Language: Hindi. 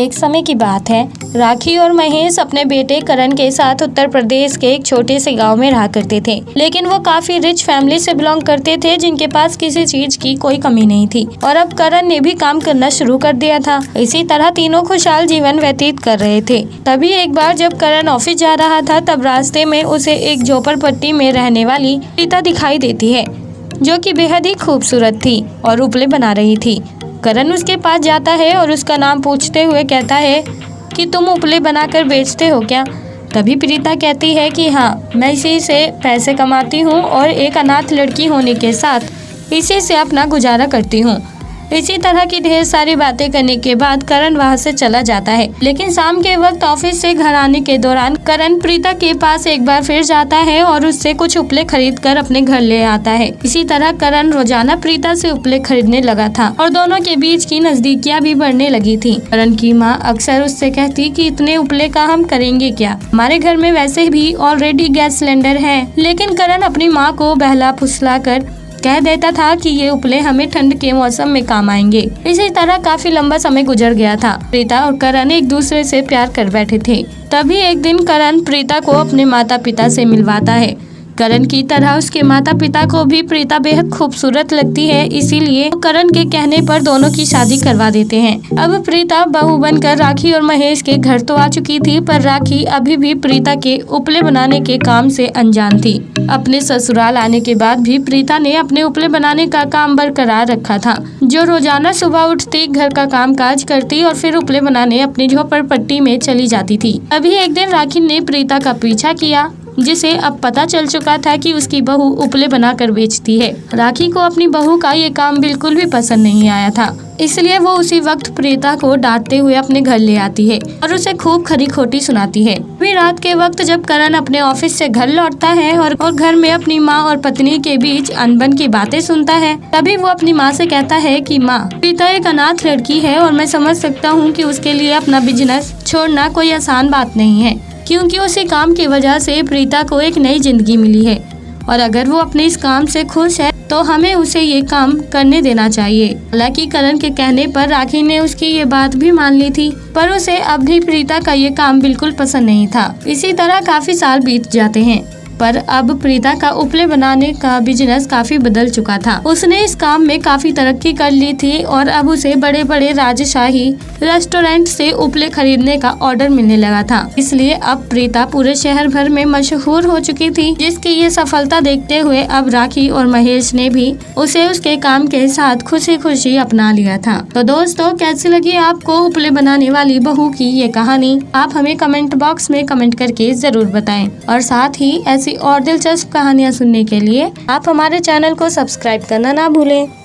एक समय की बात है। राखी और महेश अपने बेटे करण के साथ उत्तर प्रदेश के एक छोटे से गांव में रहा करते थे, लेकिन वो काफी रिच फैमिली से बिलोंग करते थे, जिनके पास किसी चीज की कोई कमी नहीं थी। और अब करण ने भी काम करना शुरू कर दिया था। इसी तरह तीनों खुशहाल जीवन व्यतीत कर रहे थे। तभी एक बार जब करण ऑफिस जा रहा था, तब रास्ते में उसे एक झोपड़पट्टी में रहने वाली प्रीता दिखाई देती है, जो कि बेहद ही खूबसूरत थी और उपले बना रही थी। करण उसके पास जाता है और उसका नाम पूछते हुए कहता है कि तुम उपले बनाकर बेचते हो क्या? तभी प्रीता कहती है कि हाँ, मैं इसी से पैसे कमाती हूँ और एक अनाथ लड़की होने के साथ इसी से अपना गुजारा करती हूँ। इसी तरह की ढेर सारी बातें करने के बाद करण वहाँ से चला जाता है। लेकिन शाम के वक्त ऑफिस से घर आने के दौरान करण प्रीता के पास एक बार फिर जाता है और उससे कुछ उपले खरीद कर अपने घर ले आता है। इसी तरह करण रोजाना प्रीता से उपले खरीदने लगा था और दोनों के बीच की नजदीकियां भी बढ़ने लगी थी। करण की माँ अक्सर उससे कहती कि इतने उपले का हम करेंगे क्या, हमारे घर में वैसे भी ऑलरेडी गैस सिलेंडर है। लेकिन करण अपनी माँ को बहला फुसला कर कह देता था कि ये उपले हमें ठंड के मौसम में काम आएंगे। इसी तरह काफी लंबा समय गुजर गया था। प्रीता और करण एक दूसरे से प्यार कर बैठे थे। तभी एक दिन करण प्रीता को अपने माता पिता से मिलवाता है। करण की तरह उसके माता पिता को भी प्रीता बेहद खूबसूरत लगती है, इसीलिए करण के कहने पर दोनों की शादी करवा देते हैं। अब प्रीता बहू बनकर राखी और महेश के घर तो आ चुकी थी, पर राखी अभी भी प्रीता के उपले बनाने के काम से अनजान थी। अपने ससुराल आने के बाद भी प्रीता ने अपने उपले बनाने का काम बरकरार रखा था, जो रोजाना सुबह उठती घर का काम काज करती और फिर उपले बनाने अपनी झोपड़पट्टी में चली जाती थी। अभी एक दिन राखी ने प्रीता का पीछा किया, जिसे अब पता चल चुका था कि उसकी बहू उपले बनाकर बेचती है। राखी को अपनी बहू का ये काम बिल्कुल भी पसंद नहीं आया था, इसलिए वो उसी वक्त प्रीता को डांटते हुए अपने घर ले आती है और उसे खूब खरी खोटी सुनाती है। फिर रात के वक्त जब करण अपने ऑफिस से घर लौटता है और घर में अपनी माँ और पत्नी के बीच अनबन की बातें सुनता है, तभी वो अपनी माँ से कहता है कि माँ, प्रीता एक अनाथ लड़की है और मैं समझ सकता हूँ कि उसके लिए अपना बिजनेस छोड़ना कोई आसान बात नहीं है, क्योंकि उसी काम की वजह से प्रीता को एक नई जिंदगी मिली है और अगर वो अपने इस काम से खुश है तो हमें उसे ये काम करने देना चाहिए। हालांकि करण के कहने पर राखी ने उसकी ये बात भी मान ली थी, पर उसे अब भी प्रीता का ये काम बिल्कुल पसंद नहीं था। इसी तरह काफी साल बीत जाते हैं, पर अब प्रीता का उपले बनाने का बिजनेस काफी बदल चुका था। उसने इस काम में काफी तरक्की कर ली थी और अब उसे बड़े बड़े राजशाही रेस्टोरेंट से उपले खरीदने का ऑर्डर मिलने लगा था। इसलिए अब प्रीता पूरे शहर भर में मशहूर हो चुकी थी, जिसकी ये सफलता देखते हुए अब राखी और महेश ने भी उसे उसके काम के साथ खुशी खुशी अपना लिया था। तो दोस्तों, कैसी लगी आपको उपले बनाने वाली बहू की ये कहानी? आप हमें कमेंट बॉक्स में कमेंट करके जरूर बताएं और साथ ही ऐसी और दिलचस्प कहानियाँ सुनने के लिए आप हमारे चैनल को सब्सक्राइब करना ना भूलें।